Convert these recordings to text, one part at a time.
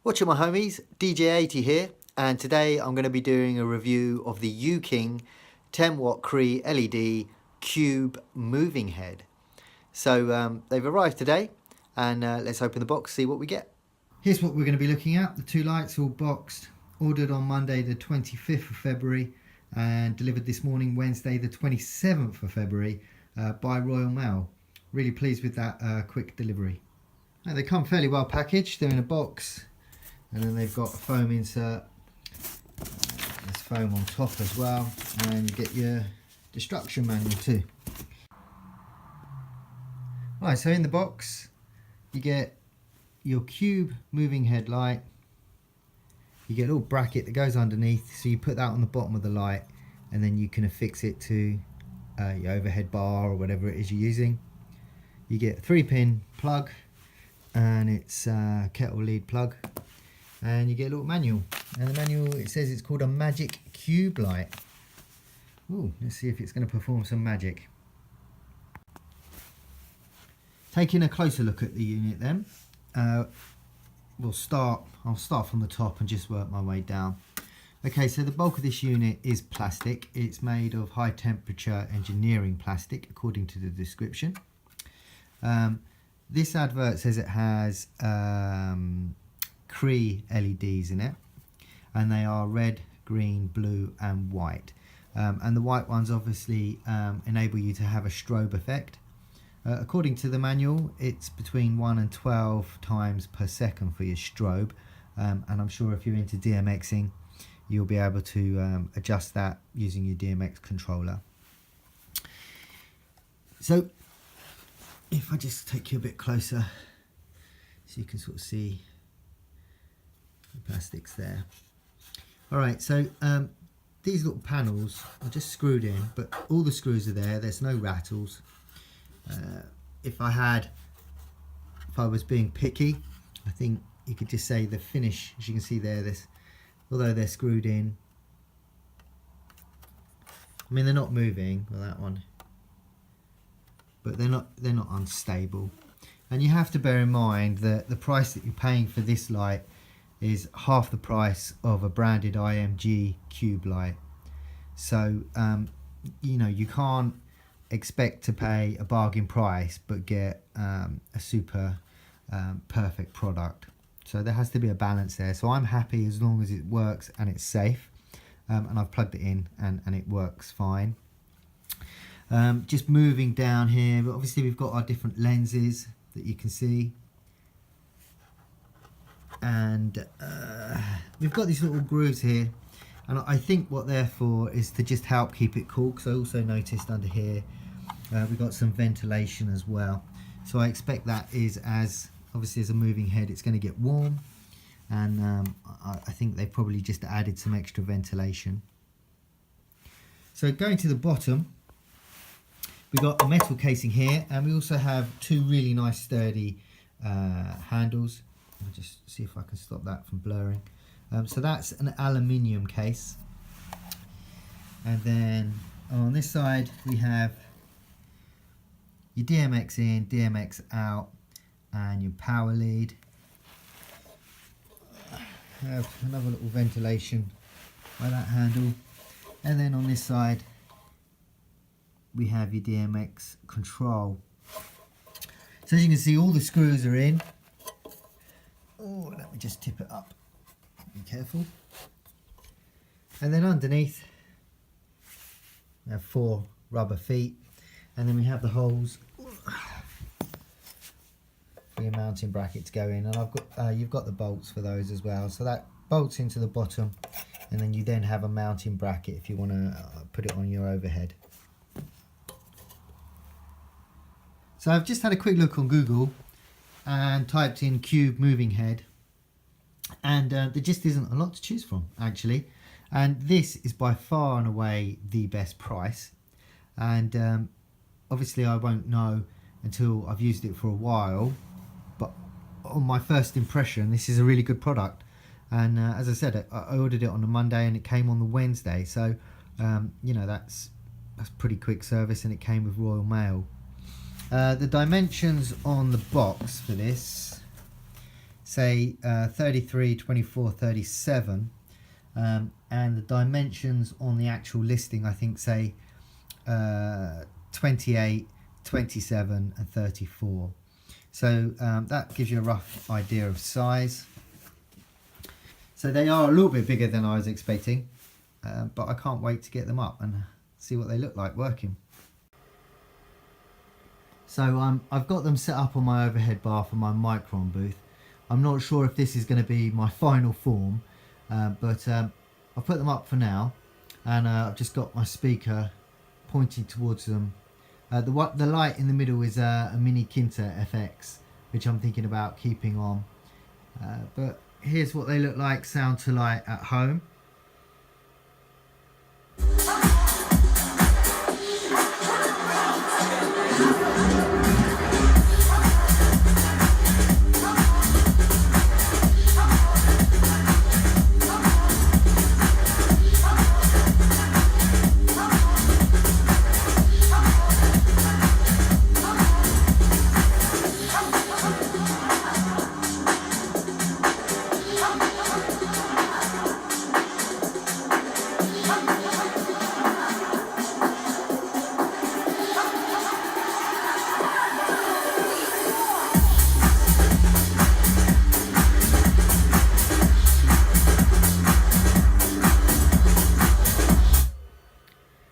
What's up my homies, DJ80 here, and today I'm going to be doing a review of the UKing 10 watt CREE LED cube moving head. So they've arrived today, and let's open the box, see what we get. Here's what we're going to be looking at. The two lights all boxed, ordered on Monday the 25th of February and delivered this morning Wednesday the 27th of February by Royal Mail. Really pleased with that quick delivery. Now, they come fairly well packaged, they're in a box. And then they've got a foam insert, there's foam on top as well, and you get your instruction manual too. Right, so in the box you get your cube moving headlight, you get a little bracket that goes underneath, so you put that on the bottom of the light and then you can affix it to your overhead bar or whatever it is you're using. You get a 3-pin plug, and it's a kettle lead plug. And you get a little manual, and the manual, it says it's called a magic cube light. Ooh, let's see if it's going to perform some magic. Taking a closer look at the unit then, I'll start from the top and just work my way down. Okay, so the bulk of this unit is plastic. It's made of high temperature engineering plastic according to the description. This advert says it has CREE LEDs in it, and they are red, green, blue and white, and the white ones obviously enable you to have a strobe effect. According to the manual, it's between 1 and 12 times per second for your strobe, and I'm sure if you're into DMXing you'll be able to adjust that using your DMX controller. So if I just take you a bit closer so you can sort of see the plastics there. Alright, so these little panels are just screwed in, but all the screws are there, there's no rattles. If I was being picky, I think you could just say the finish, as you can see there, although they're screwed in, I mean they're not moving, well that one, but they're not unstable. And you have to bear in mind that the price that you're paying for this light is half the price of a branded IMG cube light. So you know, you can't expect to pay a bargain price but get a super perfect product. So there has to be a balance there. So I'm happy as long as it works and it's safe, and I've plugged it in and it works fine. Just moving down here, but obviously we've got our different lenses that you can see, and we've got these little grooves here, and I think what they're for is to just help keep it cool, because I also noticed under here we've got some ventilation as well. So I expect that is, as obviously as a moving head, it's going to get warm, and I think they've probably just added some extra ventilation. So going to the bottom, we've got a metal casing here, and we also have two really nice sturdy handles. I'll just see if I can stop that from blurring. So that's an aluminium case, and then on this side we have your DMX in, DMX out, and your power lead. Have another little ventilation by that handle, and then on this side we have your DMX control. So as you can see, all the screws are in. Oh, let me just tip it up, be careful. And then underneath we have 4 rubber feet, and then we have the holes for your mounting bracket to go in, and I've got you've got the bolts for those as well, so that bolts into the bottom, and then you then have a mounting bracket if you want to put it on your overhead. So I've just had a quick look on Google and typed in cube moving head, and there just isn't a lot to choose from actually, and this is by far and away the best price, and obviously I won't know until I've used it for a while, but on my first impression this is a really good product. And as I said, I ordered it on a Monday and it came on the Wednesday, so you know, that's pretty quick service, and it came with Royal Mail. The dimensions on the box for this say 33, 24, 37, and the dimensions on the actual listing I think say 28, 27 and 34. So that gives you a rough idea of size. So they are a little bit bigger than I was expecting, but I can't wait to get them up and see what they look like working. So I've got them set up on my overhead bar for my Micron booth. I'm not sure if this is going to be my final form, but I'll put them up for now, and I've just got my speaker pointing towards them. The light in the middle is a Mini Kinta FX, which I'm thinking about keeping on. But here's what they look like sound to light at home.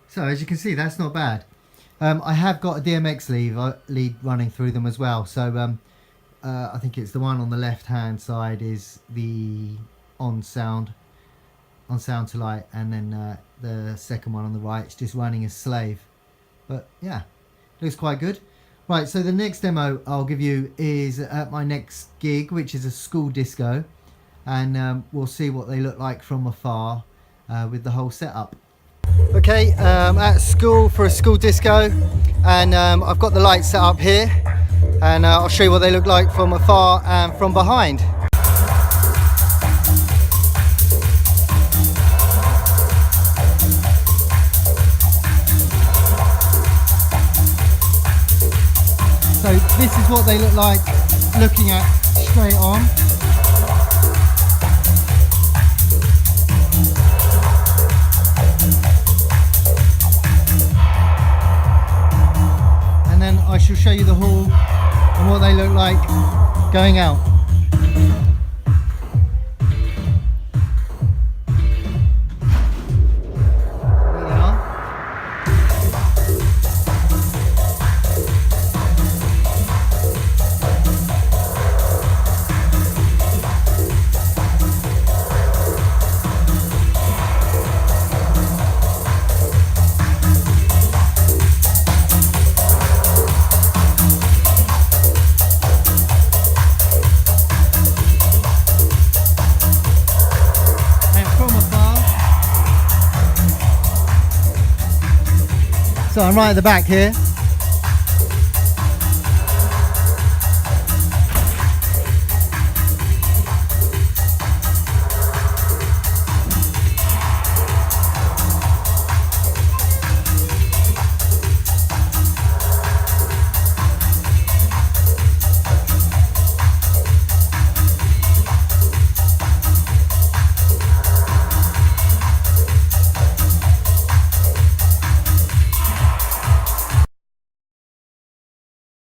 So as you can see, that's not bad. I have got a DMX lead running through them as well. So I think it's the one on the left hand side is the on sound to light, and then the second one on the right is just running as slave. But yeah, looks quite good. Right, so the next demo I'll give you is at my next gig, which is a school disco, and we'll see what they look like from afar with the whole setup. Okay, at school for a school disco, and I've got the lights set up here, and I'll show you what they look like from afar and from behind. So this is what they look like looking at straight on. And then I shall show you the hall and what they look like going out. So I'm right at the back here.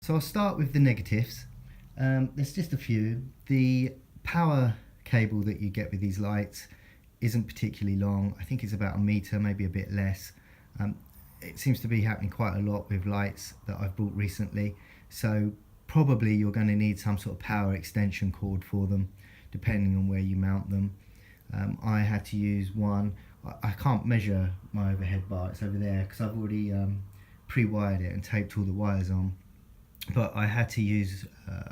So I'll start with the negatives. There's just a few. The power cable that you get with these lights isn't particularly long. I think it's about 1 meter, maybe a bit less. It seems to be happening quite a lot with lights that I've bought recently. So probably you're going to need some sort of power extension cord for them, depending on where you mount them. I had to use one. I can't measure my overhead bar, it's over there, because I've already pre-wired it and taped all the wires on. But I had to use,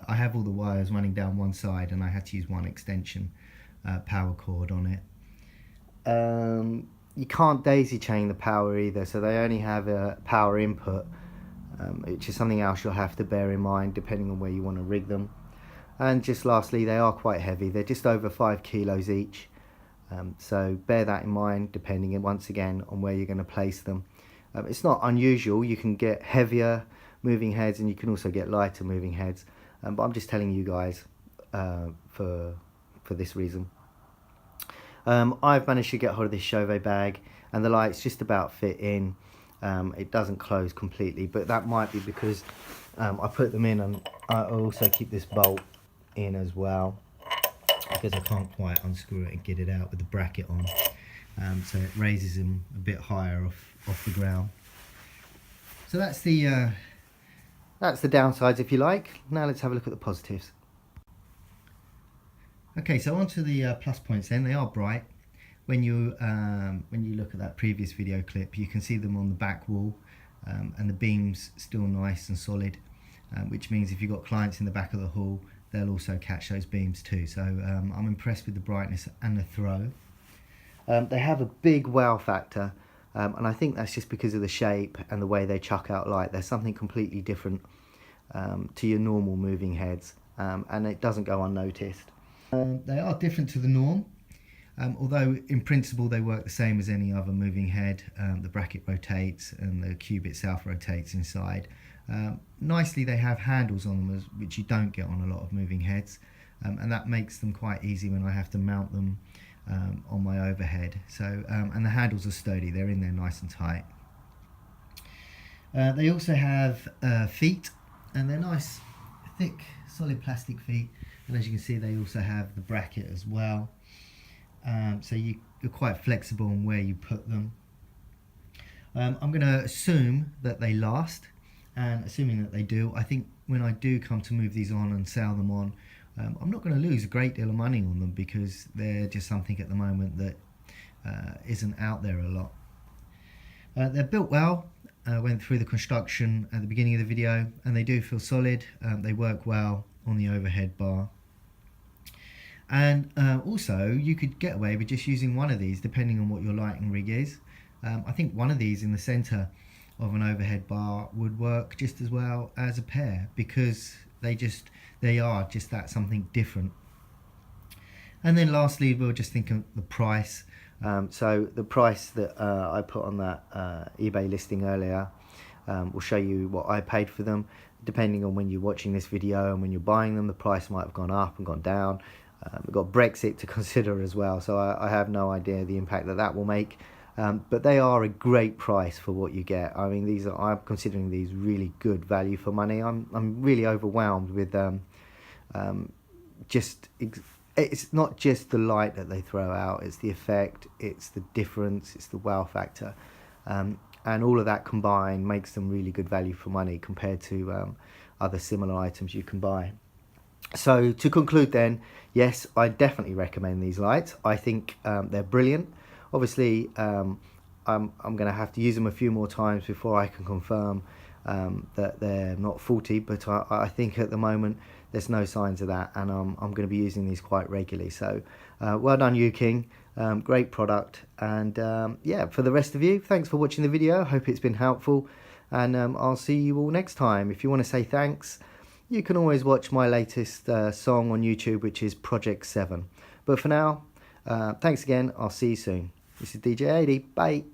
I have all the wires running down one side, and I had to use one extension power cord on it. You can't daisy chain the power either, so they only have a power input, which is something else you'll have to bear in mind depending on where you want to rig them. And just lastly, they are quite heavy. They're just over 5 kilos each, so bear that in mind depending once again on where you're going to place them. It's not unusual. You can get heavier moving heads and you can also get lighter moving heads, but I'm just telling you guys for this reason. I've managed to get hold of this Chauvet bag, and the lights just about fit in. It doesn't close completely, but that might be because I put them in, and I also keep this bolt in as well, because I can't quite unscrew it and get it out with the bracket on. So it raises them a bit higher off the ground. So that's the downsides, if you like. Now let's have a look at the positives. Okay, so onto the plus points then. They are bright. When you look at that previous video clip, you can see them on the back wall, and the beams still nice and solid, which means if you've got clients in the back of the hall, they'll also catch those beams too. So I'm impressed with the brightness and the throw. They have a big wow factor, and I think that's just because of the shape and the way they chuck out light. There's something completely different to your normal moving heads, and it doesn't go unnoticed. They are different to the norm, although in principle they work the same as any other moving head. The bracket rotates and the cube itself rotates inside. Nicely, they have handles on them, which you don't get on a lot of moving heads, and that makes them quite easy when I have to mount them on my overhead. So and the handles are sturdy, they're in there nice and tight. They also have feet, and they're nice thick solid plastic feet, and as you can see they also have the bracket as well, so you're quite flexible on where you put them. I'm going to assume that they last, and assuming that they do, I think when I do come to move these on and sell them on, I'm not going to lose a great deal of money on them, because they're just something at the moment that isn't out there a lot. They're built well. Went through the construction at the beginning of the video, and they do feel solid. They work well on the overhead bar, and also you could get away with just using one of these depending on what your lighting rig is. I think one of these in the center of an overhead bar would work just as well as a pair, because they are just that something different. And then lastly, we'll just think of the price. So the price that I put on that eBay listing earlier will show you what I paid for them. Depending on when you're watching this video and when you're buying them, the price might have gone up and gone down. We've got Brexit to consider as well, so I have no idea the impact that will make. But they are a great price for what you get. I mean, I'm considering these really good value for money. I'm really overwhelmed with it's not just the light that they throw out, it's the effect, it's the difference, it's the wow factor, and all of that combined makes them really good value for money compared to other similar items you can buy. So to conclude then, yes, I definitely recommend these lights. I think they're brilliant. Obviously I'm going to have to use them a few more times before I can confirm that they're not faulty, but I think at the moment there's no signs of that, and I'm going to be using these quite regularly. So well done, UKing. Great product. And yeah, for the rest of you, thanks for watching the video. Hope it's been helpful, and I'll see you all next time. If you want to say thanks, you can always watch my latest song on YouTube, which is Project 7. But for now, thanks again. I'll see you soon. This is DJ80. Bye.